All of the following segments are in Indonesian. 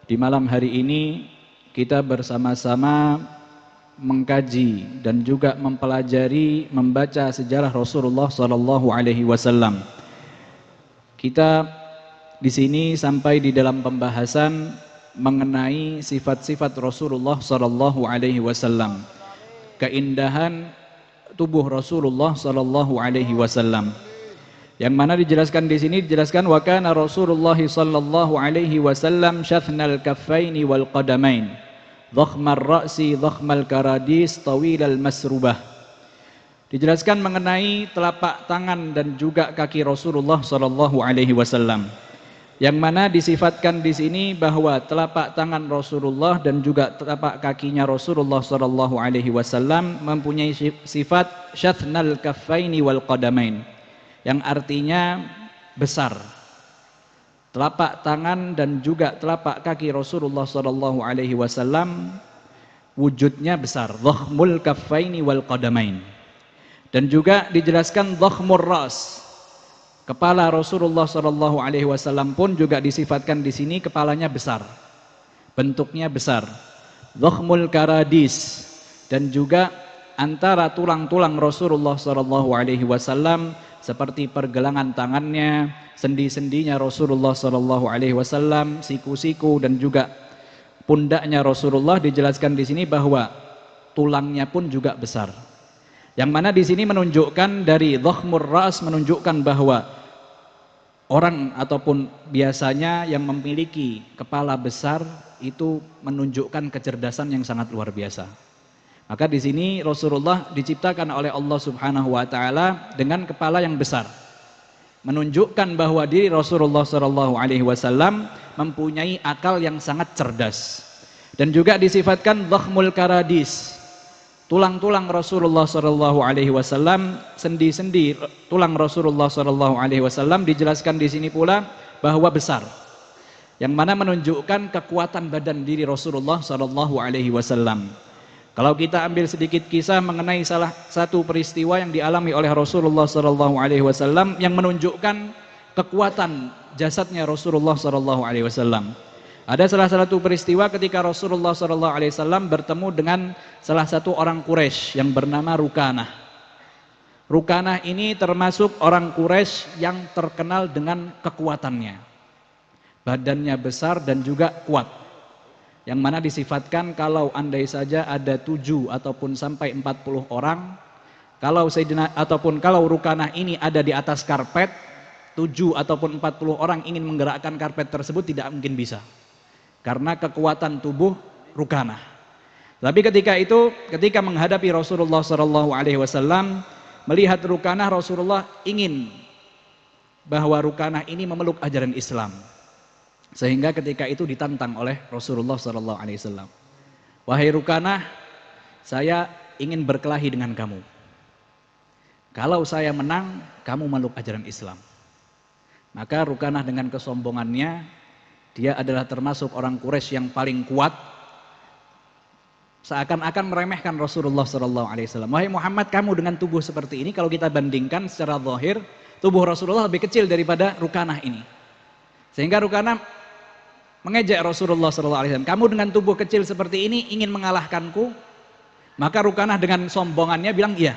Di malam hari ini kita bersama-sama mengkaji dan juga mempelajari, membaca sejarah Rasulullah Sallallahu Alaihi Wasallam. Kita di sini sampai di dalam pembahasan mengenai sifat-sifat Rasulullah Sallallahu Alaihi Wasallam, keindahan tubuh Rasulullah Sallallahu Alaihi Wasallam. Yang mana dijelaskan di sini dijelaskan wa kana Rasulullah sallallahu alaihi wasallam syathnal kaffaini wal qadamain dhakhmar ra'si dhakhmal karadis tawilal masrubah. Dijelaskan mengenai telapak tangan dan juga kaki Rasulullah sallallahu alaihi wasallam. Yang mana disifatkan di sini bahwa telapak tangan Rasulullah dan juga telapak kakinya Rasulullah sallallahu alaihi wasallam mempunyai sifat syathnal kaffaini wal qadamain, yang artinya besar. Telapak tangan dan juga telapak kaki Rasulullah sallallahu alaihi wasallam wujudnya besar, dhakhmul kaffaini wal qadamain. Dan juga dijelaskan dhakhmur ras, kepala Rasulullah sallallahu alaihi wasallam pun juga disifatkan di sini kepalanya besar, bentuknya besar. Dhakhmul karadis, dan juga antara tulang-tulang Rasulullah sallallahu alaihi wasallam seperti pergelangan tangannya, sendi-sendinya Rasulullah sallallahu alaihi wasallam, siku-siku dan juga pundaknya Rasulullah dijelaskan di sini bahwa tulangnya pun juga besar. Yang mana di sini menunjukkan dari dhakhmur ras, menunjukkan bahwa orang ataupun biasanya yang memiliki kepala besar itu menunjukkan kecerdasan yang sangat luar biasa. Maka di sini Rasulullah diciptakan oleh Allah Subhanahu wa taala dengan kepala yang besar. Menunjukkan bahwa diri Rasulullah sallallahu alaihi wasallam mempunyai akal yang sangat cerdas. Dan juga disifatkan dhakhmul karadis. Tulang-tulang Rasulullah sallallahu alaihi wasallam, sendi-sendi tulang Rasulullah sallallahu alaihi wasallam dijelaskan di sini pula bahwa besar. Yang mana menunjukkan kekuatan badan diri Rasulullah sallallahu alaihi wasallam. Kalau kita ambil sedikit kisah mengenai salah satu peristiwa yang dialami oleh Rasulullah sallallahu alaihi wasallam yang menunjukkan kekuatan jasadnya Rasulullah sallallahu alaihi wasallam. Ada salah satu peristiwa ketika Rasulullah sallallahu alaihi wasallam bertemu dengan salah satu orang Quraisy yang bernama Rukanah. Rukanah ini termasuk orang Quraisy yang terkenal dengan kekuatannya. Badannya besar dan juga kuat. Yang mana disifatkan kalau andai saja ada 7 ataupun sampai 40 orang, kalau Sayyidina ataupun kalau Rukanah ini ada di atas karpet, 7 ataupun 40 orang ingin menggerakkan karpet tersebut tidak mungkin bisa, karena kekuatan tubuh Rukanah. Tapi ketika menghadapi Rasulullah sallallahu alaihi wasallam, melihat Rukanah, Rasulullah ingin bahwa Rukanah ini memeluk ajaran Islam. Sehingga ketika itu ditantang oleh Rasulullah sallallahu alaihi wasallam. Wahai Rukanah, saya ingin berkelahi dengan kamu. Kalau saya menang, kamu meluk ajaran Islam. Maka Rukanah dengan kesombongannya, dia adalah termasuk orang Quraisy yang paling kuat, seakan-akan meremehkan Rasulullah sallallahu alaihi wasallam. Wahai Muhammad, kamu dengan tubuh seperti ini, kalau kita bandingkan secara zahir, tubuh Rasulullah lebih kecil daripada Rukanah ini. Sehingga Rukanah mengejek Rasulullah SAW. Kamu dengan tubuh kecil seperti ini ingin mengalahkanku? Maka Rukanah dengan sombongannya bilang, iya,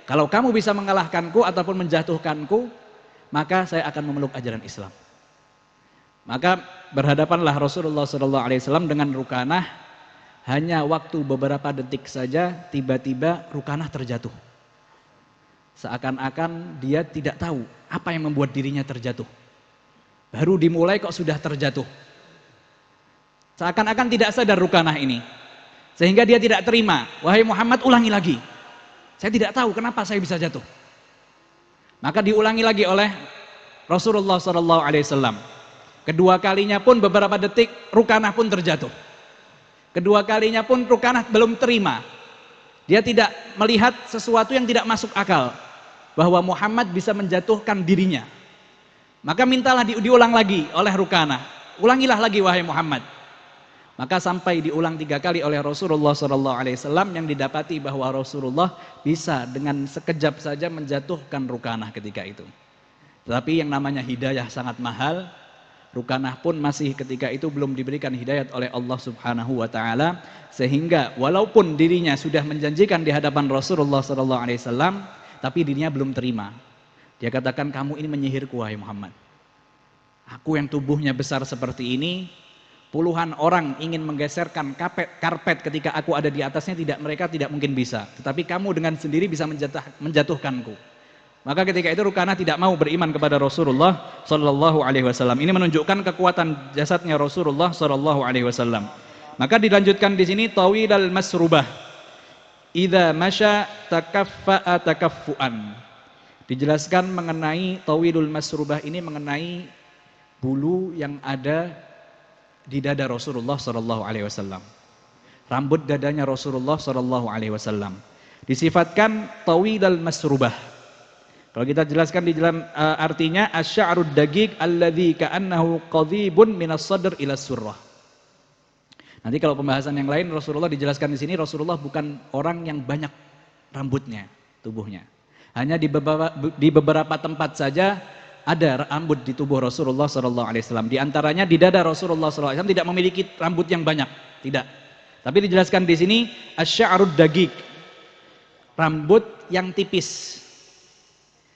kalau kamu bisa mengalahkanku ataupun menjatuhkanku, maka saya akan memeluk ajaran Islam. Maka berhadapanlah Rasulullah SAW dengan Rukanah. Hanya waktu beberapa detik saja, tiba-tiba Rukanah terjatuh. Seakan-akan dia tidak tahu apa yang membuat dirinya terjatuh. Baru dimulai kok sudah terjatuh. Seakan-akan tidak sadar Rukanah ini. Sehingga dia tidak terima. Wahai Muhammad, ulangi lagi. Saya tidak tahu kenapa saya bisa jatuh. Maka diulangi lagi oleh Rasulullah SAW. Kedua kalinya pun beberapa detik Rukanah pun terjatuh. Kedua kalinya pun Rukanah belum terima. Dia tidak melihat sesuatu yang tidak masuk akal. Bahwa Muhammad bisa menjatuhkan dirinya. Maka mintalah diulang lagi oleh Rukanah. Ulangilah lagi wahai Muhammad. Maka sampai diulang 3 kali oleh Rasulullah SAW yang didapati bahwa Rasulullah bisa dengan sekejap saja menjatuhkan Rukanah ketika itu. Tetapi yang namanya hidayah sangat mahal. Rukanah pun masih ketika itu belum diberikan hidayat oleh Allah Subhanahu wa taala, sehingga walaupun dirinya sudah menjanjikan di hadapan Rasulullah sallallahu alaihi wasallam, tapi dirinya belum terima. Dia katakan, kamu ini menyihirku wahai Muhammad. Aku yang tubuhnya besar seperti ini, puluhan orang ingin menggeserkan karpet ketika aku ada di atasnya, mereka tidak mungkin bisa. Tetapi kamu dengan sendiri bisa menjatuhkanku. Maka ketika itu Rukanah tidak mau beriman kepada Rasulullah sallallahu alaihi wasallam. Ini menunjukkan kekuatan jasadnya Rasulullah sallallahu alaihi wasallam. Maka dilanjutkan di sini tawilal masrubah. Idza masya takaffa'a takaffuan. Dijelaskan mengenai tawilul masrubah ini mengenai bulu yang ada di dada Rasulullah sallallahu alaihi wasallam. Rambut dadanya Rasulullah sallallahu alaihi wasallam disifatkan tawilal masrubah. Kalau kita jelaskan di dalam artinya asy'arud daqiq alladzi ka'annahu qadhibun minas sadr ila surrah. Nanti kalau pembahasan yang lain Rasulullah dijelaskan di sini, Rasulullah bukan orang yang banyak rambutnya, tubuhnya. Hanya di beberapa tempat saja ada rambut di tubuh Rasulullah sallallahu alaihi wasallam. Di antaranya di dada Rasulullah sallallahu alaihi wasallam tidak memiliki rambut yang banyak, tidak. Tapi dijelaskan di sini asy'arud daqiq. Rambut yang tipis.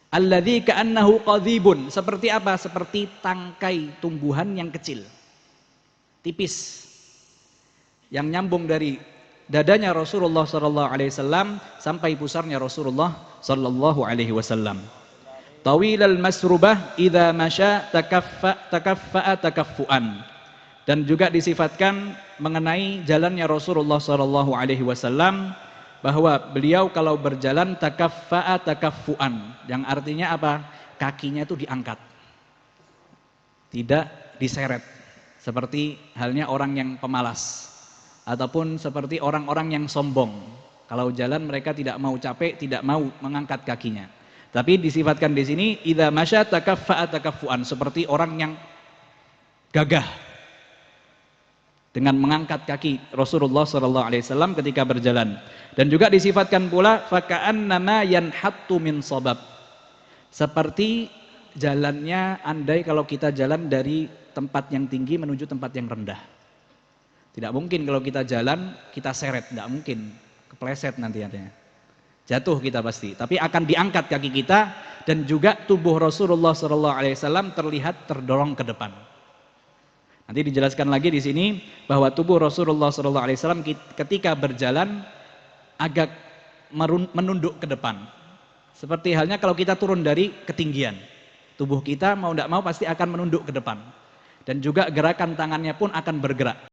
Alladzi ka'annahu qadhibun, seperti apa? Seperti tangkai tumbuhan yang kecil, tipis, yang nyambung dari dadanya Rasulullah sallallahu alaihi wasallam sampai pusarnya Rasulullah sallallahu alaihi wasallam. Tawilal masrubah idza masya takaffa'a takaffuan. Dan juga disifatkan mengenai jalannya Rasulullah sallallahu alaihi wasallam, bahwa beliau kalau berjalan takaffa'a takaffuan, yang artinya apa? Kakinya itu diangkat, tidak diseret, seperti halnya orang yang pemalas ataupun seperti orang-orang yang sombong. Kalau jalan mereka tidak mau capek, tidak mau mengangkat kakinya. Tapi disifatkan di sini idza masya takaffa'a takaffuan, seperti orang yang gagah dengan mengangkat kaki Rasulullah SAW ketika berjalan. Dan juga disifatkan pula faka'annama yanhattu min sabab, seperti jalannya andai kalau kita jalan dari tempat yang tinggi menuju tempat yang rendah. Tidak mungkin kalau kita jalan kita seret, tidak mungkin, kepleset nanti artinya, jatuh kita pasti. Tapi akan diangkat kaki kita, dan juga tubuh Rasulullah SAW terlihat terdorong ke depan. Nanti dijelaskan lagi di sini bahwa tubuh Rasulullah SAW ketika berjalan agak menunduk ke depan. Seperti halnya kalau kita turun dari ketinggian, tubuh kita mau tidak mau pasti akan menunduk ke depan. Dan juga gerakan tangannya pun akan bergerak.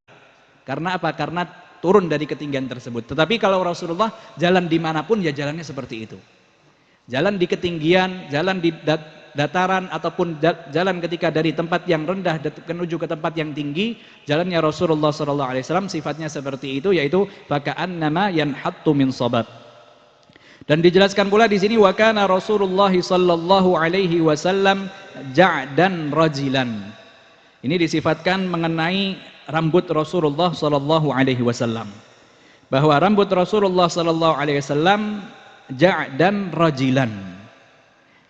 Karena apa? Karena turun dari ketinggian tersebut. Tetapi kalau Rasulullah jalan dimanapun ya jalannya seperti itu. Jalan di ketinggian, jalan di dataran, ataupun jalan ketika dari tempat yang rendah menuju ke tempat yang tinggi, jalannya Rasulullah SAW sifatnya seperti itu, yaitu faka'annama yanhattu min sabab. Dan dijelaskan pula di sini wa kana Rasulullah sallallahu alaihi wasallam ja'dan rajilan. Ini disifatkan mengenai rambut Rasulullah sallallahu alaihi wasallam, bahwa rambut Rasulullah sallallahu alaihi wasallam ja'dan rajilan,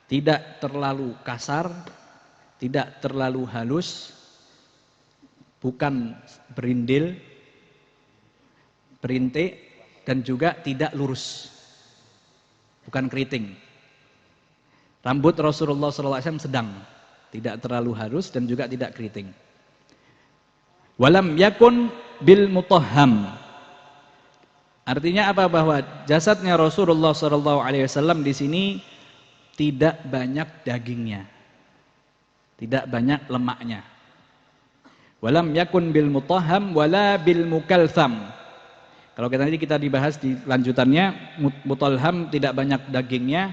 tidak terlalu kasar, tidak terlalu halus, bukan berindil, berintik, dan juga tidak lurus, bukan keriting. Rambut Rasulullah SAW sedang, tidak terlalu halus dan juga tidak keriting. Walam yakun bil mutahham. Artinya apa? Bahwa jasadnya Rasulullah SAW di sini tidak banyak dagingnya, tidak banyak lemaknya. Walam yakun bil mutahham wala bil mukaltham. Kalau nanti kita dibahas di lanjutannya, mutahham tidak banyak dagingnya.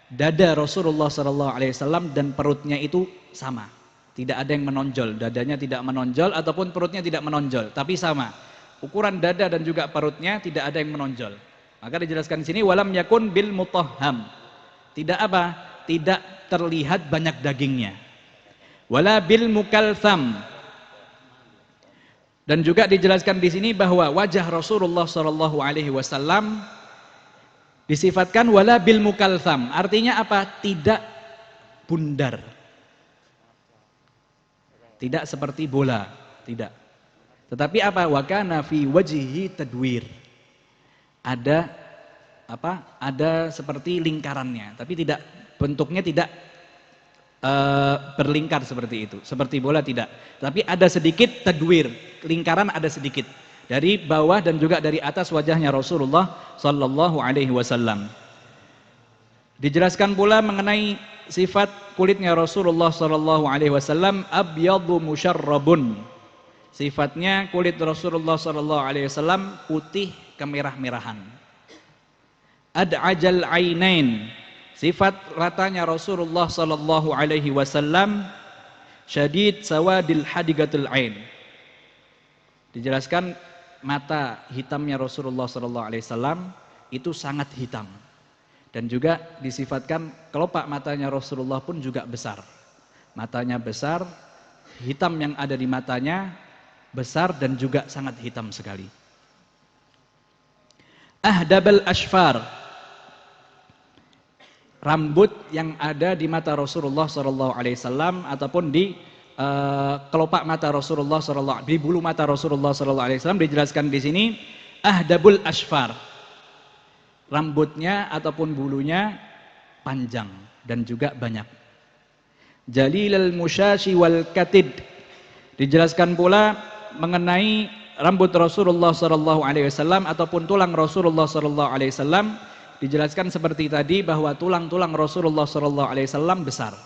Dada Rasulullah SAW dan perutnya itu sama, tidak ada yang menonjol, dadanya tidak menonjol ataupun perutnya tidak menonjol, tapi sama. Ukuran dada dan juga perutnya tidak ada yang menonjol. Maka dijelaskan di sini walam yakun bil mutahham. Tidak apa? Tidak terlihat banyak dagingnya. Wala bil mukaltham. Dan juga dijelaskan di sini bahwa wajah Rasulullah SAW disifatkan wala bil mukaltham. Artinya apa? Tidak bundar. Tidak seperti bola, tidak. Tetapi apa? Wa kana fi wajhihi tadwir. Ada apa? Ada seperti lingkarannya, tapi tidak, bentuknya tidak berlingkar seperti itu. Seperti bola tidak. Tapi ada sedikit tadwir, lingkaran ada sedikit. Dari bawah dan juga dari atas wajahnya Rasulullah sallallahu alaihi wasallam. Dijelaskan pula mengenai sifat kulitnya Rasulullah sallallahu alaihi wasallam, abyadu musyarrabun. Sifatnya kulit Rasulullah sallallahu alaihi wasallam putih kemerah-merahan. Ad'ajal ainain. Sifat matanya Rasulullah sallallahu alaihi wasallam syadid sawadil hadigatul ain. Dijelaskan mata hitamnya Rasulullah sallallahu alaihi wasallam itu sangat hitam. Dan juga disifatkan kelopak matanya Rasulullah pun juga besar. Matanya besar, hitam yang ada di matanya besar dan juga sangat hitam sekali. Ahdabal ashfar. Rambut yang ada di mata Rasulullah SAW ataupun di kelopak mata Rasulullah SAW, di bulu mata Rasulullah SAW dijelaskan di sini ahdabul ashfar. Rambutnya ataupun bulunya panjang dan juga banyak. Jalilal musyashi wal katid. Dijelaskan pula mengenai rambut Rasulullah SAW ataupun tulang Rasulullah SAW. Dijelaskan seperti tadi bahwa tulang-tulang Rasulullah SAW besar.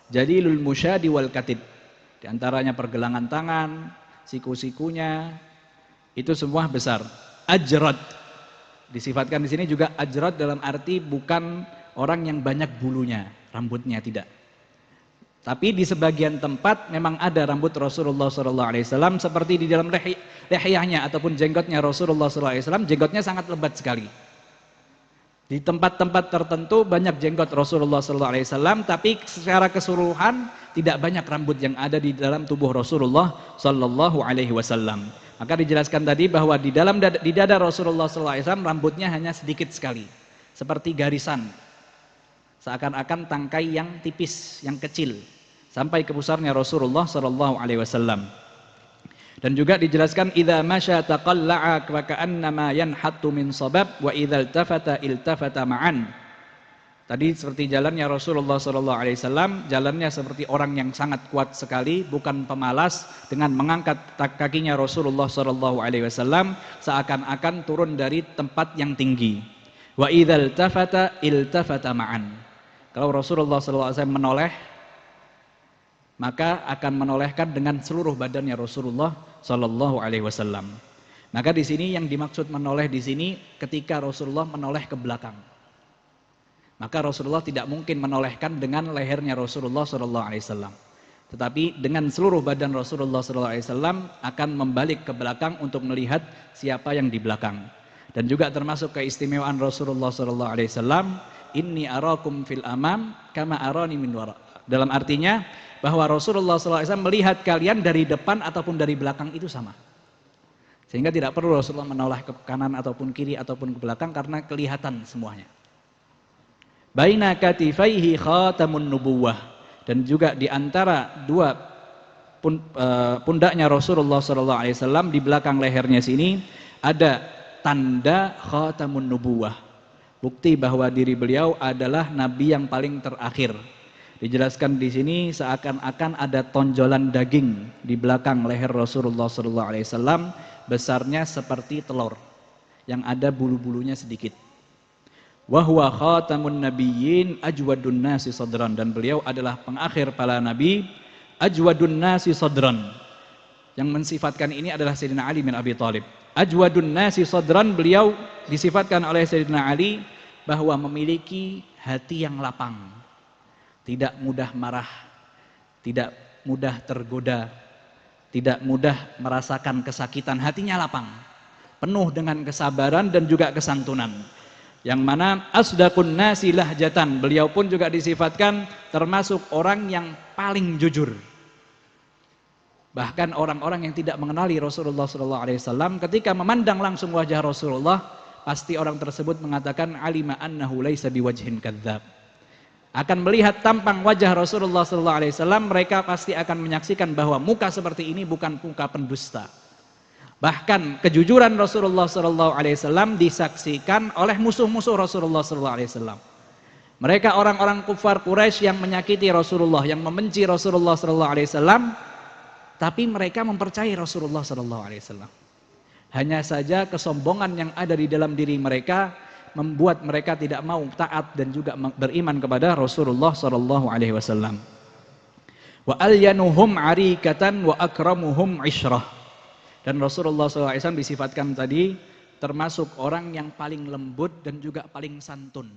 Jalilul musyadi wal katid. Di antaranya pergelangan tangan, siku-sikunya itu semua besar. Ajrad. Disifatkan di sini juga ajrad dalam arti bukan orang yang banyak bulunya, rambutnya tidak. Tapi di sebagian tempat memang ada rambut Rasulullah SAW seperti di dalam lehiyahnya ataupun jenggotnya Rasulullah SAW, jenggotnya sangat lebat sekali. Di tempat-tempat tertentu banyak jenggot Rasulullah SAW, tapi secara keseluruhan tidak banyak rambut yang ada di dalam tubuh Rasulullah SAW. Maka dijelaskan tadi bahwa di dada Rasulullah SAW rambutnya hanya sedikit sekali, seperti garisan, seakan-akan tangkai yang tipis, yang kecil, sampai ke pusarnya Rasulullah SAW. Dan juga dijelaskan idza masya taqalla'a wa ka'annama yanhattu min sabab wa idza iltafata ma'an. Tadi seperti jalannya Rasulullah SAW, jalannya seperti orang yang sangat kuat sekali, bukan pemalas, dengan mengangkat kakinya Rasulullah SAW seakan-akan turun dari tempat yang tinggi. Wa idzal iltafata ma'an. Kalau Rasulullah SAW menoleh, maka akan menolehkan dengan seluruh badannya Rasulullah SAW. Maka di sini yang dimaksud menoleh di sini ketika Rasulullah menoleh ke belakang. Maka Rasulullah tidak mungkin menolehkan dengan lehernya Rasulullah SAW. Tetapi dengan seluruh badan Rasulullah SAW akan membalik ke belakang untuk melihat siapa yang di belakang. Dan juga termasuk keistimewaan Rasulullah SAW, inni arakum fil amam kama arani min wara. Dalam artinya bahwa Rasulullah SAW melihat kalian dari depan ataupun dari belakang itu sama. Sehingga tidak perlu Rasulullah menoleh ke kanan ataupun kiri ataupun ke belakang karena kelihatan semuanya. Baina katifaihi khatamun nubuwah. Dan juga di antara dua pundaknya Rasulullah SAW di belakang lehernya sini ada tanda khatamun nubuwah. Bukti bahwa diri beliau adalah nabi yang paling terakhir. Dijelaskan di sini seakan-akan ada tonjolan daging di belakang leher Rasulullah SAW besarnya seperti telur yang ada bulu-bulunya sedikit. Wa huwa khatamun nabiyyin ajwadun nasi sadran. Dan beliau adalah pengakhir para nabi, ajwadun nasi sadran. Yang mensifatkan ini adalah Sayyidina Ali bin Abi Thalib. Ajwadun nasi sadran, beliau disifatkan oleh Sayyidina Ali bahwa memiliki hati yang lapang, tidak mudah marah, tidak mudah tergoda, tidak mudah merasakan kesakitan, hatinya lapang, penuh dengan kesabaran dan juga kesantunan. Yang mana asdaqun nasi lahjatan, beliau pun juga disifatkan termasuk orang yang paling jujur. Bahkan orang-orang yang tidak mengenali Rasulullah SAW ketika memandang langsung wajah Rasulullah, pasti orang tersebut mengatakan alima annahu laisa biwajhin kadzdzab. akan melihat tampang wajah Rasulullah SAW, mereka pasti akan menyaksikan bahwa muka seperti ini bukan muka pendusta. Bahkan kejujuran Rasulullah SAW disaksikan oleh musuh-musuh Rasulullah SAW. Mereka orang-orang kufar Quraisy yang menyakiti Rasulullah, yang membenci Rasulullah SAW, tapi mereka mempercayai Rasulullah SAW. Hanya saja kesombongan yang ada di dalam diri mereka membuat mereka tidak mau taat dan juga beriman kepada Rasulullah SAW. Wa alyanuhum arikatan wa akramuhum ishrah. Dan Rasulullah SAW disifatkan tadi termasuk orang yang paling lembut dan juga paling santun.